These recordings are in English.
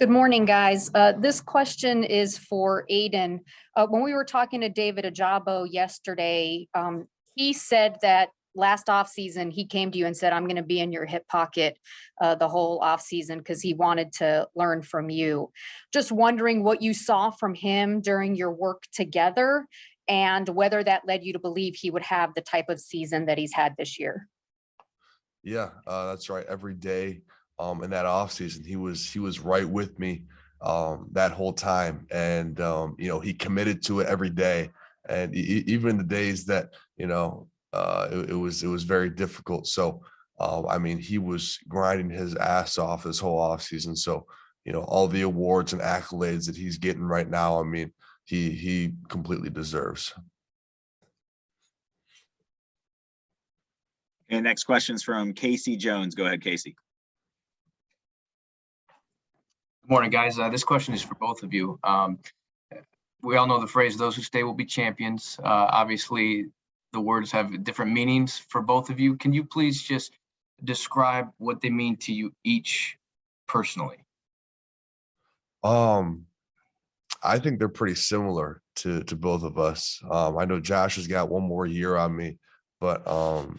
Good morning, guys. This question is for Aiden. When we were talking to David Ajabo yesterday, he said that last offseason he came to you and said, I'm going to be in your hip pocket the whole offseason because he wanted to learn from you. Just wondering what you saw from him during your work together and whether that led you to believe he would have the type of season that he's had this year. Yeah, that's right. Every day in that off season, he was right with me that whole time, and he committed to it every day, and even the days that it was very difficult. So I mean, he was grinding his ass off this whole off season. So all the awards and accolades that he's getting right now, I mean, he completely deserves. And next question is from Casey Jones. Go ahead, Casey. Good morning, guys. This question is for both of you. We all know the phrase, those who stay will be champions. Obviously, the words have different meanings for both of you. Can you please just describe what they mean to you each personally? I think they're pretty similar to both of us. I know Josh has got one more year on me, but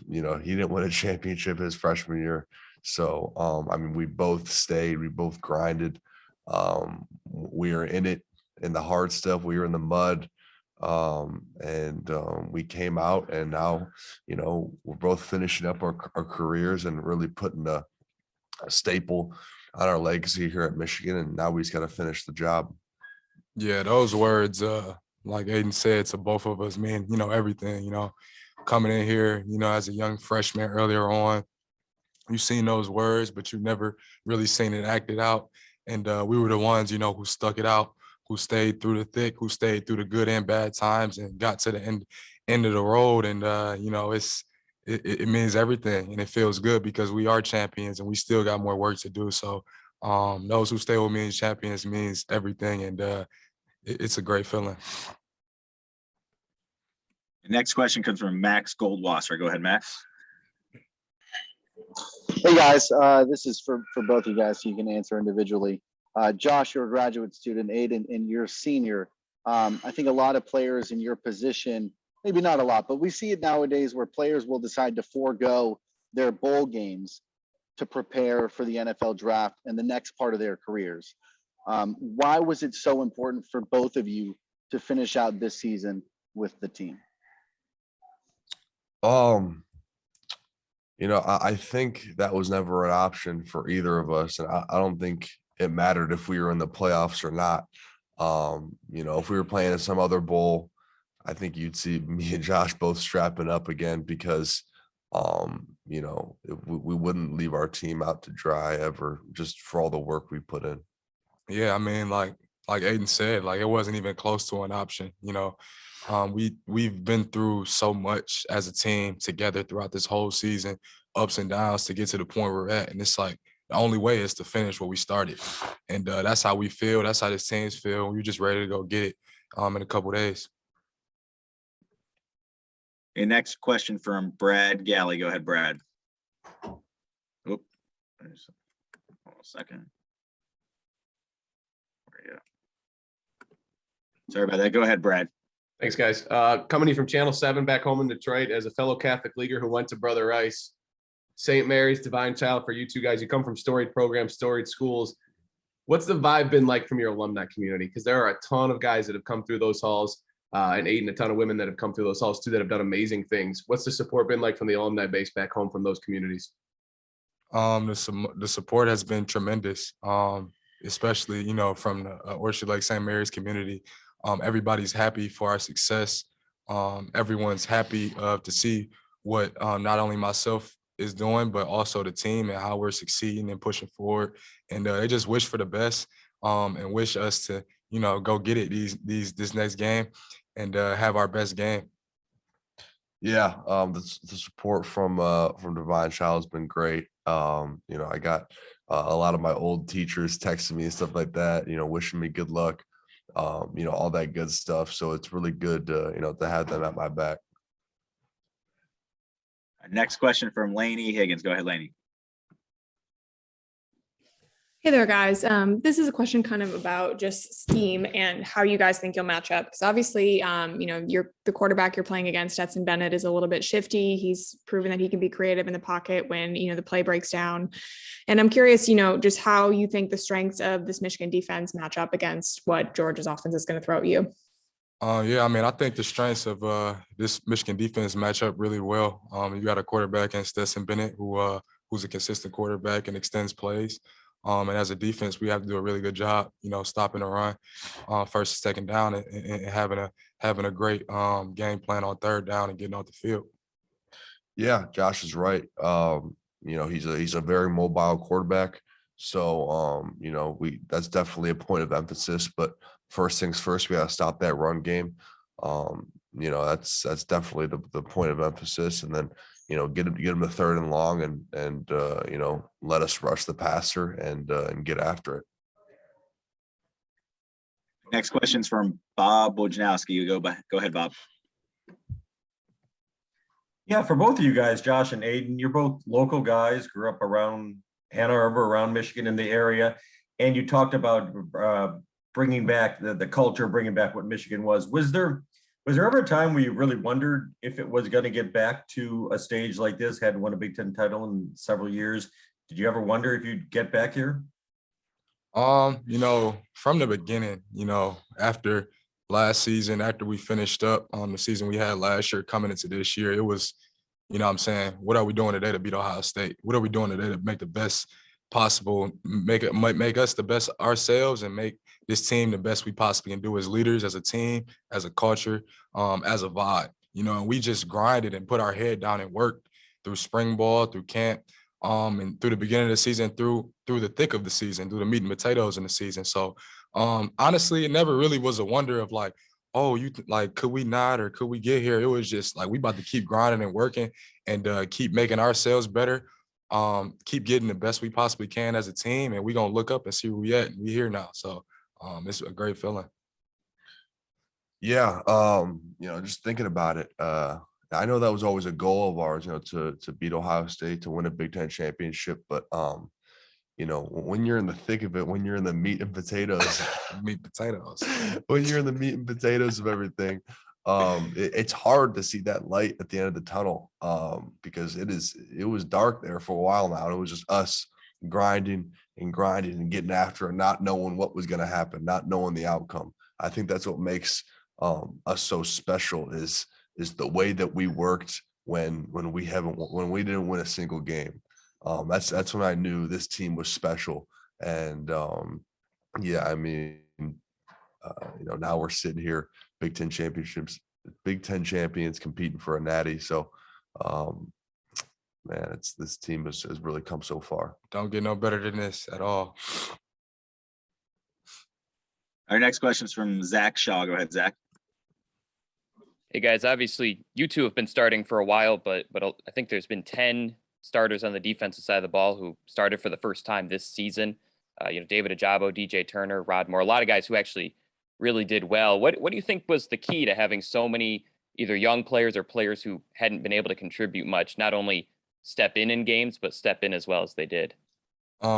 he didn't win a championship his freshman year. So I mean, we both stayed, we both grinded. We are in it, in the hard stuff, we were in the mud. And we came out, and now we're both finishing up our careers and really putting a staple on our legacy here at Michigan, and now we just got to finish the job. Yeah, those words, like Aiden said, to both of us mean, everything, coming in here, as a young freshman earlier on, you've seen those words, but you've never really seen it acted out. And we were the ones, who stuck it out, who stayed through the thick, who stayed through the good and bad times and got to the end of the road. And, it means everything, and it feels good because we are champions and we still got more work to do. So those who stay with me as champions means everything. And it's a great feeling. The next question comes from Max Goldwasser. Go ahead, Max. Hey guys, this is for both you guys, so you can answer individually. Josh, you're a graduate student. Aiden, and you're a senior. I think a lot of players in your position, maybe not a lot, but we see it nowadays where players will decide to forego their bowl games to prepare for the NFL draft and the next part of their careers. Why was it so important for both of you to finish out this season with the team? I think that was never an option for either of us, and I don't think it mattered if we were in the playoffs or not. If we were playing in some other bowl, I think you'd see me and Josh both strapping up again because, we wouldn't leave our team out to dry ever, just for all the work we put in. Yeah, I mean, like Aiden said, like it wasn't even close to an option. We've been through so much as a team together throughout this whole season, ups and downs to get to the point we're at, and it's like the only way is to finish what we started, and that's how we feel. That's how this teams feel. We're just ready to go get it in a couple of days. And next question from Brad Galley. Go ahead, Brad. Hold on a second. Sorry about that. Go ahead, Brad. Thanks, guys. Coming in from Channel 7 back home in Detroit as a fellow Catholic leaguer who went to Brother Rice, St. Mary's, Divine Child for you two guys. You come from storied programs, storied schools. What's the vibe been like from your alumni community? Because there are a ton of guys that have come through those halls, and Aiden, a ton of women that have come through those halls too that have done amazing things. What's the support been like from the alumni base back home from those communities? The support has been tremendous, especially, from the Orchard Lake St. Mary's community. Everybody's happy for our success. Everyone's happy to see what not only myself is doing, but also the team and how we're succeeding and pushing forward. And they just wish for the best and wish us to, go get it this next game and have our best game. Yeah, the support from Divine Child has been great. I got a lot of my old teachers texting me and stuff like that, wishing me good luck. All that good stuff. So it's really good to have them at my back. Next question from Lainey Higgins. Go ahead, Lainey. Hey there, guys. This is a question kind of about just scheme and how you guys think you'll match up. Because obviously, you're the quarterback you're playing against, Stetson Bennett, is a little bit shifty. He's proven that he can be creative in the pocket when, the play breaks down. And I'm curious, just how you think the strengths of this Michigan defense match up against what Georgia's offense is going to throw at you. I think the strengths of this Michigan defense match up really well. You got a quarterback in Stetson Bennett who's a consistent quarterback and extends plays. And as a defense, we have to do a really good job, stopping the run first and second down and having a great game plan on third down and getting off the field. Yeah, Josh is right. He's a very mobile quarterback. So that's definitely a point of emphasis. But first things first, we got to stop that run game. That's definitely the point of emphasis. And then get him to third and long and let us rush the passer and get after it. Next question's from Bob Wojnowski. You go ahead, Bob. Yeah, for both of you guys, Josh and Aiden, you're both local guys, grew up around Ann Arbor, around Michigan in the area, and you talked about bringing back the culture, bringing back what Michigan was. Was there ever a time where you really wondered if it was going to get back to a stage like this? Hadn't won a Big Ten title in several years. Did you ever wonder if you'd get back here? From the beginning, after last season, after we finished up on the season we had last year, coming into this year, it was, what are we doing today to beat Ohio State? What are we doing today to make the best possible, make us the best ourselves and make this team the best we possibly can do as leaders, as a team, as a culture, as a vibe. And we just grinded and put our head down and worked through spring ball, through camp, and through the beginning of the season, through the thick of the season, through the meat and potatoes in the season. So honestly, it never really was a wonder of like, oh, could we not, or could we get here? It was just like, we about to keep grinding and working and keep making ourselves better, keep getting the best we possibly can as a team. And we're going to look up and see where we at. And we here now. So it's a great feeling. Yeah. Just thinking about it, I know that was always a goal of ours, to beat Ohio State, to win a Big Ten championship. But, when you're in the thick of it, when you're in the meat and potatoes, when you're in the meat and potatoes of everything, it's hard to see that light at the end of the tunnel, because it was dark there for a while now. And it was just us grinding and getting after it, not knowing what was going to happen, not knowing the outcome. I think that's what makes us so special is the way that we worked when we didn't win a single game. That's when I knew this team was special. And now we're sitting here, Big Ten champions competing for a natty. So this team has really come so far. Don't get no better than this at all. Our next question is from Zach Shaw. Go ahead, Zach. Hey guys, obviously you two have been starting for a while, but I think there's been 10 starters on the defensive side of the ball who started for the first time this season. David Ajabo, DJ Turner, Rod Moore, a lot of guys who actually really did well. What do you think was the key to having so many either young players or players who hadn't been able to contribute much, not only step in games, but step in as well as they did?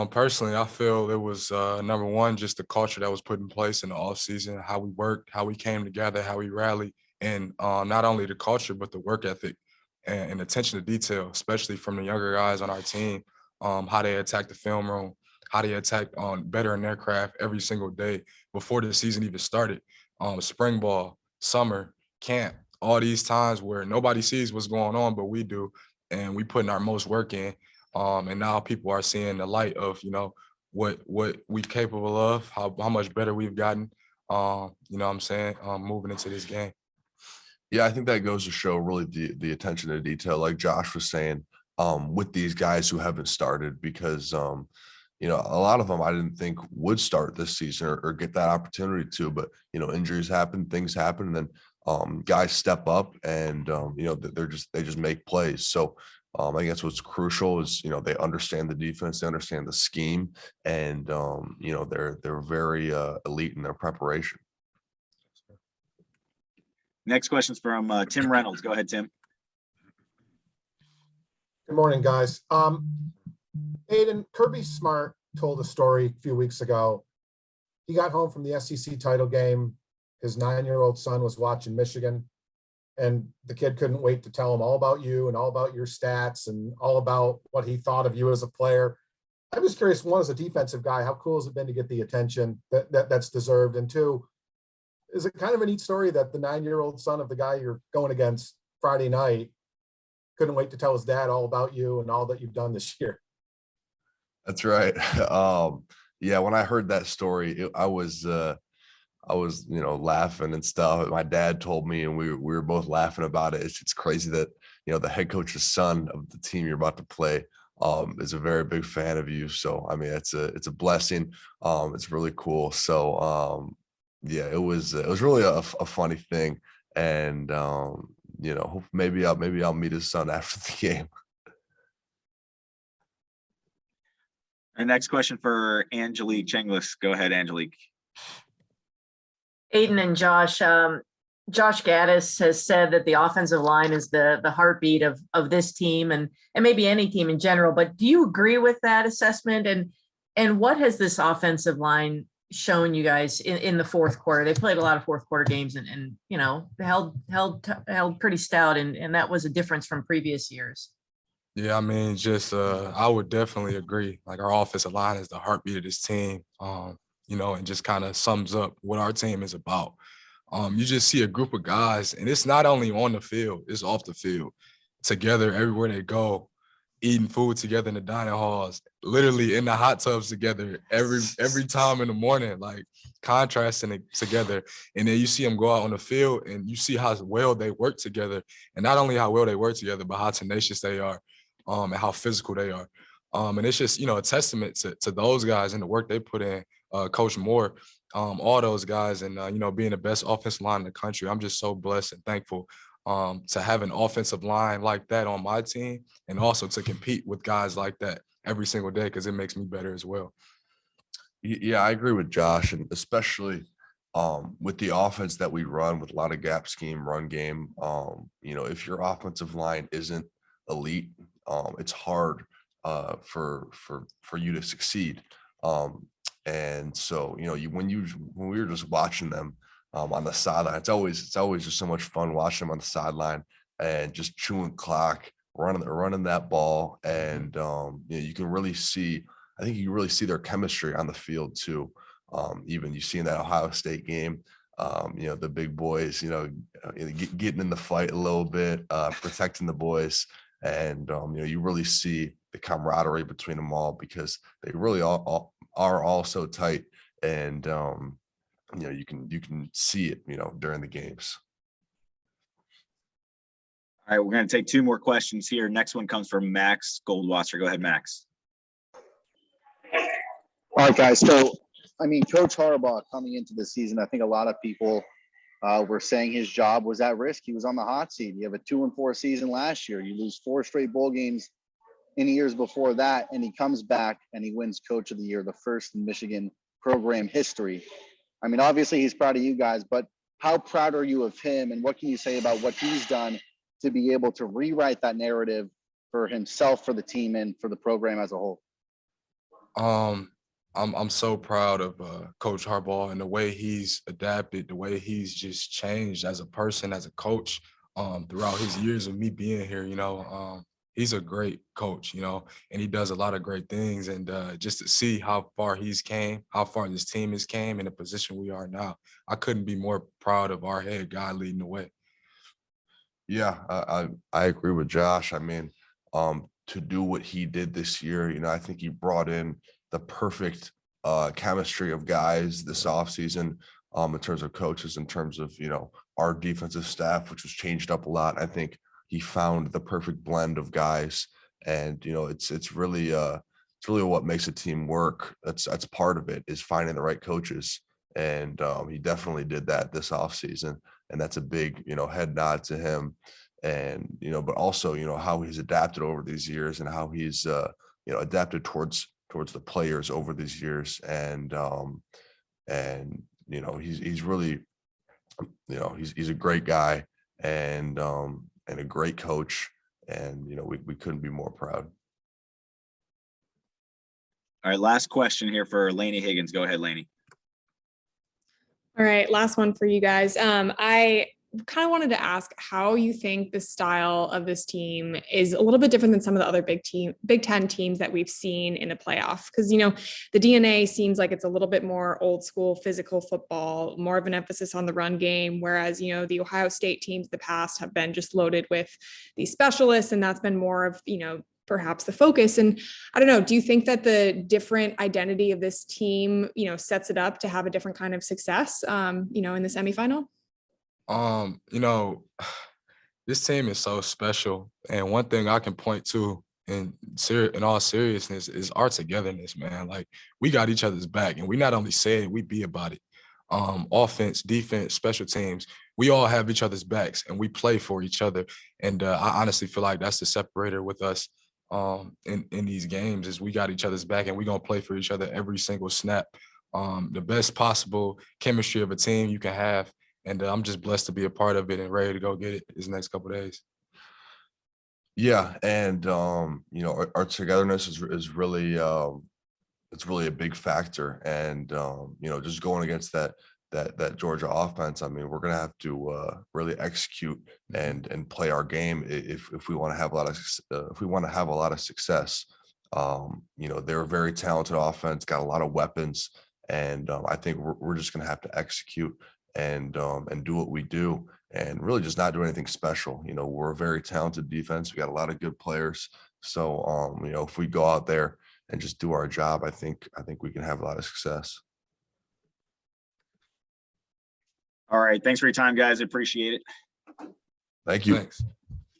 Personally, I feel it was number one, just the culture that was put in place in the offseason, how we worked, how we came together, how we rallied, and not only the culture, but the work ethic and attention to detail, especially from the younger guys on our team, how they attack the film room, how they attack on bettering their craft every single day before the season even started. Spring ball, summer, camp, all these times where nobody sees what's going on, but we do, and we putting our most work in. And now people are seeing the light of, what we capable of, how much better we've gotten, moving into this game. Yeah, I think that goes to show really the attention to detail, like Josh was saying, with these guys who haven't started, because a lot of them I didn't think would start this season or get that opportunity to, but injuries happen, things happen, and then guys step up and they just make plays. So I think that's what's crucial is they understand the defense, they understand the scheme, and they're very elite in their preparation. Next question is from Tim Reynolds. Go ahead, Tim. Good morning, guys. Aiden, Kirby's smart. told a story a few weeks ago. He got home from the SEC title game. His 9-year-old son was watching Michigan, and the kid couldn't wait to tell him all about you and all about your stats and all about what he thought of you as a player. I'm just curious, one, as a defensive guy, how cool has it been to get the attention that's deserved? And two, is it kind of a neat story that the 9-year-old son of the guy you're going against Friday night couldn't wait to tell his dad all about you and all that you've done this year? That's right. Yeah, when I heard that story, I was laughing and stuff. My dad told me, and we were both laughing about it. It's crazy that the head coach's son of the team you're about to play is a very big fan of you. So I mean, it's a blessing. It's really cool. So yeah, it was really a funny thing, and maybe I'll meet his son after the game. Our next question for Angelique Chenglis. Go ahead, Angelique. Aiden and Josh, Josh Gaddis has said that the offensive line is the heartbeat of this team and maybe any team in general. But do you agree with that assessment? And what has this offensive line shown you guys in the fourth quarter? They played a lot of fourth quarter games and held pretty stout, and that was a difference from previous years. Yeah, I mean, just I would definitely agree. Like, our offensive line is the heartbeat of this team, and just kind of sums up what our team is about. You just see a group of guys, and it's not only on the field, it's off the field, together everywhere they go, eating food together in the dining halls, literally in the hot tubs together every time in the morning, like contrasting it together. And then you see them go out on the field and you see how well they work together, and not only how well they work together, but how tenacious they are. And how physical they are. And it's just, a testament to those guys and the work they put in, Coach Moore, all those guys, and, being the best offensive line in the country. I'm just so blessed and thankful to have an offensive line like that on my team, and also to compete with guys like that every single day, because it makes me better as well. Yeah, I agree with Josh, and especially with the offense that we run with a lot of gap scheme, run game. If your offensive line isn't elite, it's hard for you to succeed. And so when we were just watching them on the sideline, it's always just so much fun watching them on the sideline and just chewing clock, running that ball, and you can really see. I think you can really see their chemistry on the field too. Even you see in that Ohio State game, the big boys, getting in the fight a little bit, protecting the boys. And you really see the camaraderie between them all, because they really all are all so tight, and you can see it during the games. All right, we're going to take two more questions here. Next one comes from Max Goldwasser. Go ahead, Max. All right, guys. So, Coach Harbaugh coming into the season, I think a lot of people were saying his job was at risk. He was on the hot seat. You have a 2-4 season last year. You lose 4 straight bowl games in the years before that, and he comes back and he wins Coach of the Year, the first in Michigan program history. Obviously he's proud of you guys, but how proud are you of him, and what can you say about what he's done to be able to rewrite that narrative for himself, for the team, and for the program as a whole? I'm so proud of Coach Harbaugh and the way he's adapted, the way he's just changed as a person, as a coach, throughout his years of me being here. He's a great coach, and he does a lot of great things. And just to see how far he's came, how far this team has came, in the position we are now, I couldn't be more proud of our head guy leading the way. Yeah, I agree with Josh. To do what he did this year, I think he brought in the perfect chemistry of guys this offseason, in terms of coaches, in terms of our defensive staff, which was changed up a lot. I think he found the perfect blend of guys, and it's really what makes a team work. That's part of it, is finding the right coaches, and he definitely did that this offseason, and that's a big head nod to him. And but also how he's adapted over these years, and how he's adapted towards the players over these years, and he's really he's a great guy, and a great coach, and we couldn't be more proud. All right, last question here for Lainey Higgins. Go ahead, Lainey. All right, last one for you guys. I kind of wanted to ask how you think the style of this team is a little bit different than some of the other Big Ten teams that we've seen in the playoff. Because, you know, the DNA seems like it's a little bit more old school physical football, more of an emphasis on the run game. Whereas, you know, the Ohio State teams in the past have been just loaded with these specialists, and that's been more of, you know, perhaps the focus. And I don't know, do you think that the different identity of this team, you know, sets it up to have a different kind of success, you know, in the semifinal? You know, this team is so special. And one thing I can point to in all seriousness is our togetherness, man. Like, we got each other's back, and we not only say it, we be about it. Offense, defense, special teams, we all have each other's backs and we play for each other. And I honestly feel like that's the separator with us in these games is we got each other's back and we're going to play for each other every single snap. The best possible chemistry of a team you can have. And I'm just blessed to be a part of it and ready to go get it these next couple of days. Yeah, and you know, our togetherness is really it's really a big factor. And you know, just going against that Georgia offense, I mean, we're gonna have to really execute and play our game if we want to have a lot of success. You know, they're a very talented offense, got a lot of weapons, and I think we're just gonna have to execute and do what we do and really just not do anything special. You know, we're a very talented defense. We got a lot of good players. So you know, if we go out there and just do our job, I think we can have a lot of success. All right. Thanks for your time, guys. I appreciate it. Thank you. Thanks.